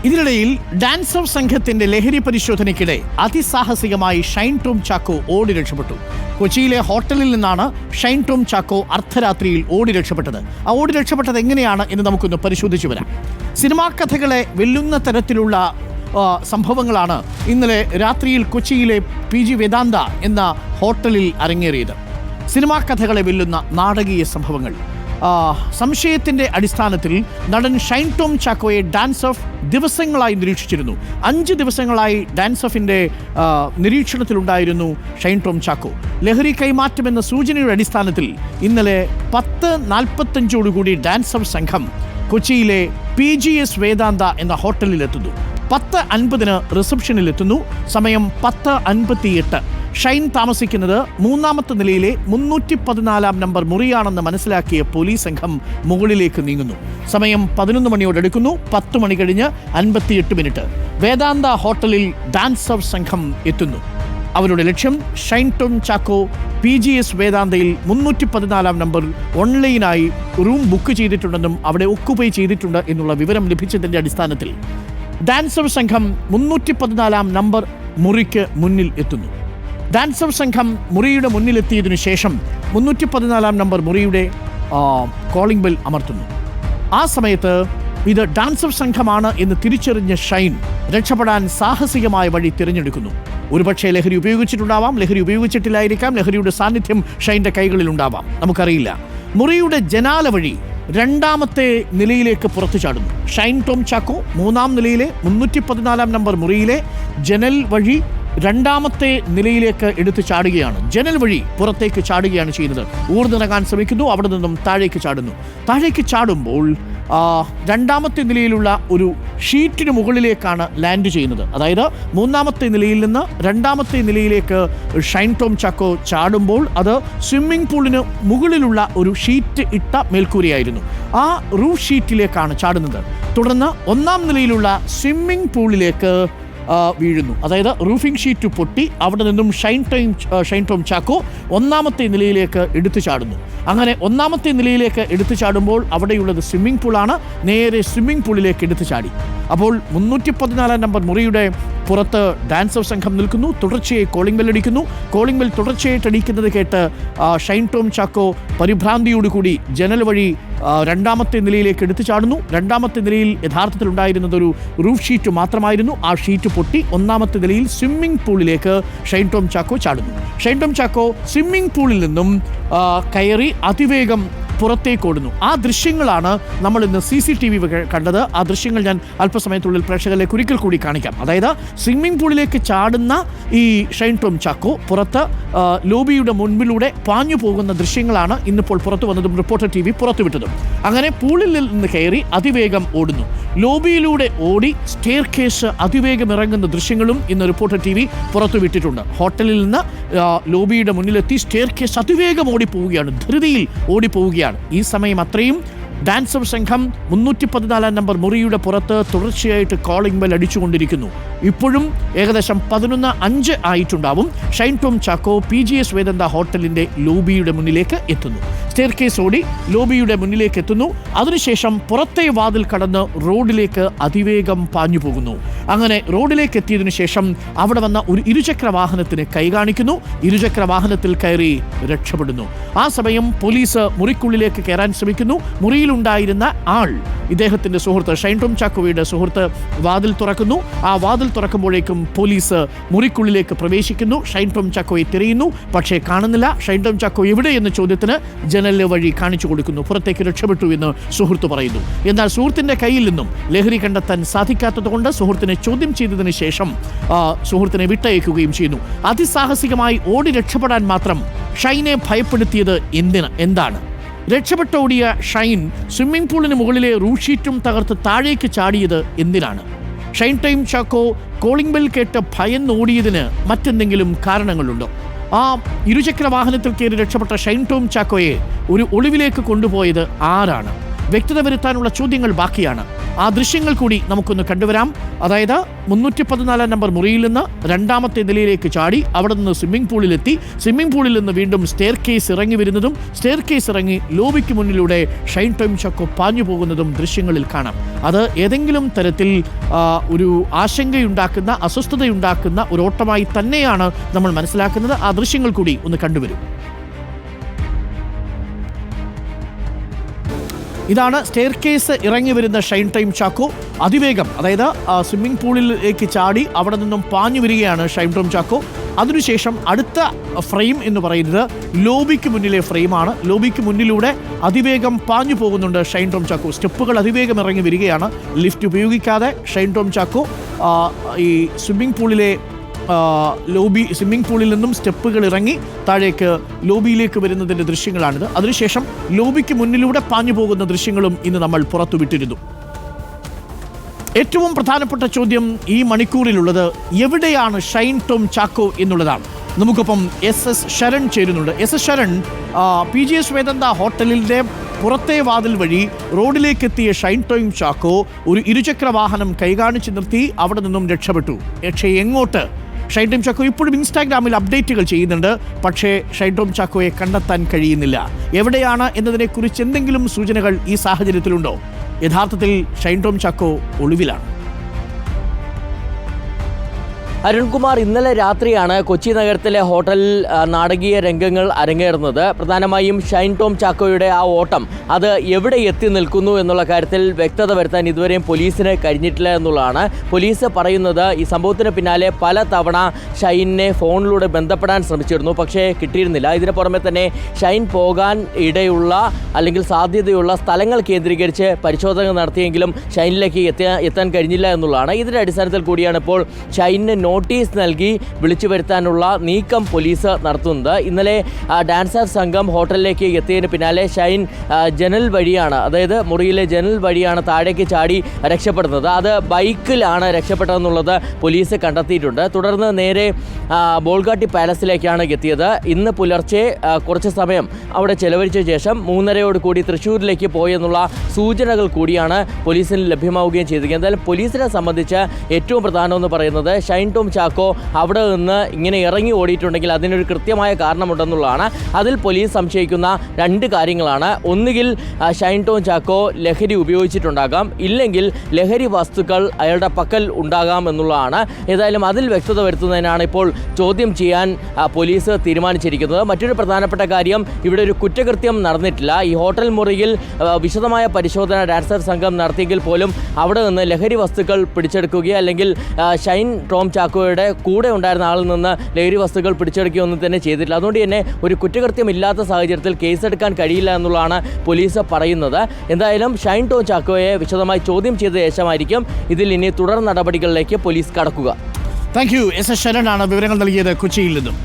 ഇതിനിടയിൽ ഡാൻസർ സംഘത്തിന്റെ ലഹരി പരിശോധനയ്ക്കിടെ അതിസാഹസികമായി ഷൈൻ ടോം ചാക്കോ ഓടി രക്ഷപ്പെട്ടു. കൊച്ചിയിലെ ഹോട്ടലിൽ നിന്നാണ് ഷൈൻ ടോം ചാക്കോ അർദ്ധരാത്രിയിൽ ഓടി രക്ഷപ്പെട്ടത്. ആ ഓടി രക്ഷപ്പെട്ടത് എങ്ങനെയാണ് എന്ന് നമുക്കൊന്ന് പരിശോധിച്ചു വരാം. സിനിമാ കഥകളെ വെല്ലുന്ന തരത്തിലുള്ള സംഭവങ്ങളാണ് ഇന്നലെ രാത്രിയിൽ കൊച്ചിയിലെ PG വേദാന്ത എന്ന ഹോട്ടലിൽ അരങ്ങേറിയത്. സിനിമാ കഥകളെ വെല്ലുന്ന നാടകീയ സംഭവങ്ങൾ. സംശയത്തിൻ്റെ അടിസ്ഥാനത്തിൽ നടൻ ഷൈൻ ടോം ചാക്കോയെ ഡാൻസ് ഓഫ് ദിവസങ്ങളായി നിരീക്ഷിച്ചിരുന്നു. 5 ദിവസങ്ങളായി ഡാൻസ് ഓഫിൻ്റെ നിരീക്ഷണത്തിലുണ്ടായിരുന്നു ഷൈൻ ടോം ചാക്കോ. ലഹരി കൈമാറ്റമെന്ന സൂചനയുടെ അടിസ്ഥാനത്തിൽ ഇന്നലെ 10:45 ഡാൻസ് ഓഫ് സംഘം കൊച്ചിയിലെ PGS വേദാന്ത എന്ന ഹോട്ടലിലെത്തുന്നു. 10:50 റിസപ്ഷനിലെത്തുന്നു. സമയം 10:58. ഷൈൻ താമസിക്കുന്നത് 3ാമത്തെ നിലയിലെ 314 നമ്പർ മുറിയാണെന്ന് മനസ്സിലാക്കിയ പോലീസ് സംഘം മുകളിലേക്ക് നീങ്ങുന്നു. സമയം 11 മണിയോടടുക്കുന്നു. 10 മണി കഴിഞ്ഞ് 58 മിനിറ്റ് വേദാന്ത ഹോട്ടലിൽ ഡാൻസ് ഓഫ് സംഘം എത്തുന്നു. അവരുടെ ലക്ഷ്യം ഷൈൻ ടോം ചാക്കോ PGS വേദാന്തയിൽ 314 നമ്പർ ഓൺലൈനായി റൂം ബുക്ക് ചെയ്തിട്ടുണ്ടെന്നും അവിടെ ഒക്കുപൈ ചെയ്തിട്ടുണ്ട് എന്നുള്ള വിവരം ലഭിച്ചതിൻ്റെ അടിസ്ഥാനത്തിൽ ഡാൻസ് ഓഫ് സംഘം 314 നമ്പർ മുറിക്ക് മുന്നിൽ എത്തുന്നു. ഡാൻസ് ഓഫ് സംഘം മുറിയുടെ മുന്നിലെത്തിയതിനു ശേഷം 314 നമ്പർ മുറിയുടെ കോളിംഗ് ബെൽ അമർത്തുന്നു. ആ സമയത്ത് ഇത് ഡാൻസ് ഓഫ് സംഘമാണ് എന്ന് തിരിച്ചറിഞ്ഞ ഷൈൻ രക്ഷപ്പെടാൻ സാഹസികമായ വഴി തിരഞ്ഞെടുക്കുന്നു. ഒരുപക്ഷെ ലഹരി ഉപയോഗിച്ചിട്ടുണ്ടാവാം, ലഹരി ഉപയോഗിച്ചിട്ടില്ലായിരിക്കാം, ലഹരിയുടെ സാന്നിധ്യം ഷൈൻ്റെ കൈകളിലുണ്ടാവാം, നമുക്കറിയില്ല. മുറിയുടെ ജനാല വഴി 2ാമത്തെ നിലയിലേക്ക് പുറത്തു ചാടുന്നു. ഷൈൻ ടോം ചാക്കോ 3ാം നിലയിലെ 314 നമ്പർ മുറിയിലെ ജനൽ വഴി 2ാമത്തെ നിലയിലേക്ക് എടുത്തു ചാടുകയാണ്. ജനൽ വഴി പുറത്തേക്ക് ചാടുകയാണ് ചെയ്യുന്നത്. ഊർന്നിറങ്ങാൻ ശ്രമിക്കുന്നു. അവിടെ നിന്നും താഴേക്ക് ചാടുന്നു. താഴേക്ക് ചാടുമ്പോൾ 2ാമത്തെ നിലയിലുള്ള ഒരു ഷീറ്റിന് മുകളിലേക്കാണ് ലാൻഡ് ചെയ്യുന്നത്. അതായത് 3ാമത്തെ നിലയിൽ നിന്ന് 2ാമത്തെ നിലയിലേക്ക് ഷൈൻ ടോം ചാക്കോ ചാടുമ്പോൾ അത് സ്വിമ്മിംഗ് പൂളിന് മുകളിലുള്ള ഒരു ഷീറ്റ് ഇട്ട മേൽക്കൂരയായിരുന്നു. ആ റൂഫ് ഷീറ്റിലേക്കാണ് ചാടുന്നത്. തുടർന്ന് 1ാം നിലയിലുള്ള സ്വിമ്മിംഗ് പൂളിലേക്ക് വീഴുന്നു. അതായത് റൂഫിംഗ് ഷീറ്റ് പൊട്ടി അവിടെ നിന്നും ഷൈൻ ടോം ചാക്കോ 1ാമത്തെ നിലയിലേക്ക് എടുത്തു ചാടുന്നു. അങ്ങനെ 1ാമത്തെ നിലയിലേക്ക് എടുത്തു ചാടുമ്പോൾ അവിടെയുള്ളത് സ്വിമ്മിംഗ് പൂളാണ്. നേരെ സ്വിമ്മിംഗ് പൂളിലേക്ക് എടുത്തു ചാടി. അപ്പോൾ 314 നമ്പർ മുറിയുടെ പുറത്ത് ഡാൻസ് ഓഫ് സംഘം നിൽക്കുന്നു. തുടർച്ചയായി കോളിംഗ് ബെൽ അടിക്കുന്നു. കോളിംഗ് ബെൽ തുടർച്ചയായിട്ട് അടിക്കുന്നത് കേട്ട് ഷൈൻ ടോം ചാക്കോ പരിഭ്രാന്തിയോടുകൂടി ജനൽ വഴി 2ാമത്തെ നിലയിലേക്ക് എടുത്തു ചാടുന്നു. 2ാമത്തെ നിലയിൽ യഥാർത്ഥത്തിൽ ഉണ്ടായിരുന്നത് ഒരു റൂഫ് ഷീറ്റ് മാത്രമായിരുന്നു. ആ ഷീറ്റ് പൊട്ടി 1ാമത്തെ നിലയിൽ സ്വിമ്മിംഗ് പൂളിലേക്ക് ഷൈൻ ടോം ചാക്കോ ചാടുന്നു. ഷൈൻ ടോം ചാക്കോ സ്വിമ്മിംഗ് പൂളിൽ നിന്നും കയറി അതിവേഗം പുറത്തേക്ക് ഓടുന്നു. ആ ദൃശ്യങ്ങളാണ് നമ്മൾ ഇന്ന് CCTV കണ്ടത്. ആ ദൃശ്യങ്ങൾ ഞാൻ അല്പസമയത്തുള്ളിൽ പ്രേക്ഷകരിലേക്ക് ഒരിക്കൽ കൂടി കാണിക്കാം. അതായത് സ്വിമ്മിംഗ് പൂളിലേക്ക് ചാടുന്ന ഈ ഷൈൻ ടോം ചാക്കോ പുറത്ത് ലോബിയുടെ മുൻപിലൂടെ പാഞ്ഞു പോകുന്ന ദൃശ്യങ്ങളാണ് ഇന്നിപ്പോൾ പുറത്തു വന്നതും റിപ്പോർട്ടർ TV പുറത്തുവിട്ടതും. അങ്ങനെ പൂളിൽ നിന്ന് കയറി അതിവേഗം ഓടുന്നു. ലോബിയിലൂടെ ഓടി സ്റ്റെയർ കേസ് അതിവേഗം ഇറങ്ങുന്ന ദൃശ്യങ്ങളും ഇന്ന് റിപ്പോർട്ടർ TV പുറത്തുവിട്ടിട്ടുണ്ട്. ഹോട്ടലിൽ നിന്ന് ലോബിയുടെ മുന്നിലെത്തി സ്റ്റെയർ കേസ് അതിവേഗം ഓടിപ്പോവുകയാണ്, ധൃതിയിൽ ഓടിപ്പോവുകയാണ്. ഈ സമയം അത്രയും ഡാൻസ് ഓഫ് സംഘം 314 നമ്പർ മുറിയുടെ പുറത്ത് തുടർച്ചയായിട്ട് കോളിംഗ് ബെൽ അടിച്ചുകൊണ്ടിരിക്കുന്നു. ഇപ്പോഴും ഏകദേശം 11:05 ആയിട്ടുണ്ടാവും. ഷൈൻ ടോം ചാക്കോ PGS വേദാന്ത ഹോട്ടലിൻ്റെ ലോബിയുടെ മുന്നിലേക്ക് എത്തുന്നു. സ്റ്റെയർ കേസ് ഓടി ലോബിയുടെ മുന്നിലേക്ക് എത്തുന്നു. അതിനുശേഷം പുറത്തെ വാതിൽ കടന്ന് റോഡിലേക്ക് അതിവേഗം പാഞ്ഞു പോകുന്നു. അങ്ങനെ റോഡിലേക്ക് എത്തിയതിനു ശേഷം അവിടെ വന്ന ഒരു ഇരുചക്ര വാഹനത്തിന് കൈ കാണിക്കുന്നു. ഇരുചക്ര വാഹനത്തിൽ കയറി രക്ഷപ്പെടുന്നു. ആ സമയം പോലീസ് മുറിക്കുള്ളിലേക്ക് കയറാൻ ശ്രമിക്കുന്നു. മുറിയിലുണ്ടായിരുന്ന ആൾ ഇദ്ദേഹത്തിൻ്റെ സുഹൃത്ത്, ഷൈൻ ടോം ചാക്കോയുടെ സുഹൃത്ത്, വാതിൽ തുറക്കുന്നു. ആ വാതിൽ തുറക്കുമ്പോഴേക്കും പോലീസ് മുറിക്കുള്ളിലേക്ക് പ്രവേശിക്കുന്നു. ഷൈൻ ടോം ചാക്കോയെ തിരയുന്നു, പക്ഷേ കാണുന്നില്ല. ഷൈൻ ടോം ചാക്കോ എവിടെ എന്ന ചോദ്യത്തിന് ജനലിലെ വഴി കാണിച്ചു കൊടുക്കുന്നു. പുറത്തേക്ക് രക്ഷപ്പെട്ടു എന്ന് സുഹൃത്ത് പറയുന്നു. എന്നാൽ സുഹൃത്തിൻ്റെ കയ്യിൽ നിന്നും ലഹരി കണ്ടെത്താൻ സാധിക്കാത്തതുകൊണ്ട് സുഹൃത്തിനെ ചോദ്യം ചെയ്തതിന് ശേഷം സുഹൃത്തിനെ വിട്ടയക്കുകയും ചെയ്യുന്നു. അതിസാഹസികമായി ഓടി രക്ഷപ്പെടാൻ മാത്രം ഷൈനെ ഭയപ്പെടുത്തിയത് എന്താണ്? രക്ഷപ്പെട്ടോടിയ ഷൈൻ സ്വിമ്മിംഗ് പൂളിന് മുകളിലെ റൂഫ് ഷീറ്റും തകർത്ത് താഴേക്ക് ചാടിയത് എന്തിനാണ്? ഷൈൻ ടോം ചാക്കോ കോളിംഗ് ബെൽ കേട്ട് ഭയന്നോടിയതിന് മറ്റെന്തെങ്കിലും കാരണങ്ങളുണ്ടോ? ആ ഇരുചക്ര വാഹനത്തിൽ കയറി രക്ഷപ്പെട്ട ഷൈൻ ടോം ചാക്കോയെ ഒരു ഒളിവിലേക്ക് കൊണ്ടുപോയത് ആരാണ്? വ്യക്തത വരുത്താനുള്ള ചോദ്യങ്ങൾ ബാക്കിയാണ്. ആ ദൃശ്യങ്ങൾ കൂടി നമുക്കൊന്ന് കണ്ടുവരാം. അതായത് 314 നമ്പർ മുറിയിൽ നിന്ന് രണ്ടാമത്തെ നിലയിലേക്ക് ചാടി അവിടെ നിന്ന് സ്വിമ്മിംഗ് പൂളിലെത്തി, സ്വിമ്മിംഗ് പൂളിൽ നിന്ന് വീണ്ടും സ്റ്റെയർ കേസ് ഇറങ്ങി വരുന്നതും സ്റ്റെയർ കേസ് ഇറങ്ങി ലോബിക്ക് മുന്നിലൂടെ ഷൈൻ ടോം ചാക്കോ പാഞ്ഞു പോകുന്നതും ദൃശ്യങ്ങളിൽ കാണാം. അത് ഏതെങ്കിലും തരത്തിൽ ഒരു ആശങ്കയുണ്ടാക്കുന്ന, അസ്വസ്ഥതയുണ്ടാക്കുന്ന ഒരു ഓട്ടമായി തന്നെയാണ് നമ്മൾ മനസ്സിലാക്കുന്നത്. ആ ദൃശ്യങ്ങൾ കൂടി ഒന്ന് കണ്ടുവരും. ഇതാണ് സ്റ്റെയർ കേസ് ഇറങ്ങി വരുന്ന ഷൈൻ ടോം ചാക്കോ. അതിവേഗം, അതായത് സ്വിമ്മിംഗ് പൂളിലേക്ക് ചാടി അവിടെ നിന്നും പാഞ്ഞു വരികയാണ് ഷൈൻ ടോം ചാക്കോ. അതിനുശേഷം അടുത്ത ഫ്രെയിം എന്ന് പറയുന്നത് ലോബിക്ക് മുന്നിലെ ഫ്രെയിമാണ്. ലോബിക്ക് മുന്നിലൂടെ അതിവേഗം പാഞ്ഞു പോകുന്നുണ്ട് ഷൈൻ ടോം ചാക്കോ. സ്റ്റെപ്പുകൾ അതിവേഗം ഇറങ്ങി വരികയാണ്. ലിഫ്റ്റ് ഉപയോഗിക്കാതെ ഷൈൻ ടോം ചാക്കോ ഈ സ്വിമ്മിംഗ് പൂളിൽ നിന്നും സ്റ്റെപ്പുകൾ ഇറങ്ങി താഴേക്ക് ലോബിയിലേക്ക് വരുന്നതിൻ്റെ ദൃശ്യങ്ങളാണിത്. അതിനുശേഷം ലോബിക്ക് മുന്നിലൂടെ പാഞ്ഞു പോകുന്ന ദൃശ്യങ്ങളും ഇന്ന് നമ്മൾ പുറത്തുവിട്ടിരുന്നു. ഏറ്റവും പ്രധാനപ്പെട്ട ചോദ്യം ഈ മണിക്കൂറിലുള്ളത് എവിടെയാണ് ഷൈൻ ടോം ചാക്കോ എന്നുള്ളതാണ്. നമുക്കൊപ്പം SS ശരൺ ചേരുന്നുണ്ട്. SS ശരൺ, PGS വേദന്ത ഹോട്ടലിൻ്റെ പുറത്തെ വാതിൽ വഴി റോഡിലേക്ക് എത്തിയ ഷൈൻ ടോം ചാക്കോ ഒരു ഇരുചക്ര വാഹനം കൈകാണിച്ച് നിർത്തി അവിടെ നിന്നും രക്ഷപ്പെട്ടു. പക്ഷേ എങ്ങോട്ട്? ഷൈൻ ടോം ചാക്കോ ഇപ്പോഴും ഇൻസ്റ്റാഗ്രാമിൽ അപ്ഡേറ്റുകൾ ചെയ്യുന്നുണ്ട്. പക്ഷേ ഷൈൻ ടോം ചാക്കോയെ കണ്ടെത്താൻ കഴിയുന്നില്ല. എവിടെയാണ് എന്നതിനെക്കുറിച്ച് എന്തെങ്കിലും സൂചനകൾ ഈ സാഹചര്യത്തിലുണ്ടോ? യഥാർത്ഥത്തിൽ ഷൈൻ ടോം ചാക്കോ ഒളിവിലാണ്. അരുൺകുമാർ, ഇന്നലെ രാത്രിയാണ് കൊച്ചി നഗരത്തിലെ ഹോട്ടലിൽ നാടകീയ രംഗങ്ങൾ അരങ്ങേറുന്നത്. പ്രധാനമായും ഷൈൻ ടോം ചാക്കോയുടെ ആ ഓട്ടം അത് എവിടെ എത്തി നിൽക്കുന്നു എന്നുള്ള കാര്യത്തിൽ വ്യക്തത വരുത്താൻ ഇതുവരെയും പോലീസിന് കഴിഞ്ഞിട്ടില്ല എന്നുള്ളതാണ്. പോലീസ് പറയുന്നത് ഈ സംഭവത്തിന് പിന്നാലെ പല തവണ ഷൈനെ ഫോണിലൂടെ ബന്ധപ്പെടാൻ ശ്രമിച്ചിരുന്നു, പക്ഷേ കിട്ടിയിരുന്നില്ല. ഇതിന് പുറമെ തന്നെ ഷൈൻ പോകാൻ ഇടയുള്ള അല്ലെങ്കിൽ സാധ്യതയുള്ള സ്ഥലങ്ങൾ കേന്ദ്രീകരിച്ച് പരിശോധന നടത്തിയെങ്കിലും ഷൈനിലേക്ക് എത്താൻ കഴിഞ്ഞില്ല എന്നുള്ളതാണ്. ഇതിൻ്റെ അടിസ്ഥാനത്തിൽ കൂടിയാണ് ഇപ്പോൾ ഷൈനിന് നോട്ടീസ് നൽകി വിളിച്ചു വരുത്താനുള്ള നീക്കം പോലീസ് നടത്തുന്നത്. ഇന്നലെ ഡാൻസർ സംഘം ഹോട്ടലിലേക്ക് എത്തിയതിന് പിന്നാലെ ഷൈൻ ജനൽ വഴിയാണ്, അതായത് മുറിയിലെ ജനൽ വഴിയാണ് താഴേക്ക് ചാടി രക്ഷപ്പെടുന്നത്. അത് ബൈക്കിലാണ് രക്ഷപ്പെട്ടതെന്നുള്ളത് പോലീസ് കണ്ടെത്തിയിട്ടുണ്ട്. തുടർന്ന് നേരെ ബോൾഗാട്ടി പാലസിലേക്കാണ് എത്തിയത്. ഇന്ന് പുലർച്ചെ കുറച്ച് സമയം അവിടെ ചെലവഴിച്ച ശേഷം 3:30 കൂടി തൃശ്ശൂരിലേക്ക് പോയെന്നുള്ള സൂചനകൾ കൂടിയാണ് പോലീസിന് ലഭ്യമാവുകയും ചെയ്തത്. എന്തായാലും പോലീസിനെ സംബന്ധിച്ച് ഏറ്റവും പ്രധാനമെന്ന് പറയുന്നത് ഷൈൻ ടോം ചാക്കോ അവിടെ നിന്ന് ഇങ്ങനെ ഇറങ്ങി ഓടിയിട്ടുണ്ടെങ്കിൽ അതിനൊരു കൃത്യമായ കാരണമുണ്ടെന്നുള്ളതാണ്. അതിൽ പോലീസ് സംശയിക്കുന്ന 2 കാര്യങ്ങളാണ്. ഒന്നുകിൽ ഷൈൻ ടോം ചാക്കോ ലഹരി ഉപയോഗിച്ചിട്ടുണ്ടാകാം, ഇല്ലെങ്കിൽ ലഹരി വസ്തുക്കൾ അയാളുടെ പക്കൽ ഉണ്ടാകാം എന്നുള്ളതാണ്. ഏതായാലും അതിൽ വ്യക്തത വരുത്തുന്നതിനാണ് ഇപ്പോൾ ചോദ്യം ചെയ്യാൻ പോലീസ് തീരുമാനിച്ചിരിക്കുന്നത്. മറ്റൊരു പ്രധാനപ്പെട്ട കാര്യം, ഇവിടെ ഒരു കുറ്റകൃത്യം നടന്നിട്ടില്ല. ഈ ഹോട്ടൽ മുറിയിൽ വിശദമായ പരിശോധന ഡാൻസർ സംഘം നടത്തിയെങ്കിൽ പോലും അവിടെ നിന്ന് ലഹരി വസ്തുക്കൾ പിടിച്ചെടുക്കുകയോ അല്ലെങ്കിൽ ഷൈൻ ടോം ചാക്കോയുടെ കൂടെ ഉണ്ടായിരുന്ന ആളിൽ നിന്ന് ലഹരി വസ്തുക്കൾ പിടിച്ചെടുക്കുകയൊന്നും തന്നെ ചെയ്തിട്ടില്ല. അതുകൊണ്ട് തന്നെ ഒരു കുറ്റകൃത്യമില്ലാത്ത സാഹചര്യത്തിൽ കേസെടുക്കാൻ കഴിയില്ല എന്നുള്ളതാണ് പോലീസ് പറയുന്നത്. എന്തായാലും ഷൈൻ ടോം ചാക്കോയെ വിശദമായി ചോദ്യം ചെയ്ത ശേഷമായിരിക്കും ഇതിൽ ഇനി തുടർ നടപടികളിലേക്ക് പോലീസ് കടക്കുക. Thank you. SS ശരണാണ് വിവരങ്ങൾ നൽകിയത് കൊച്ചിയിൽ നിന്നും.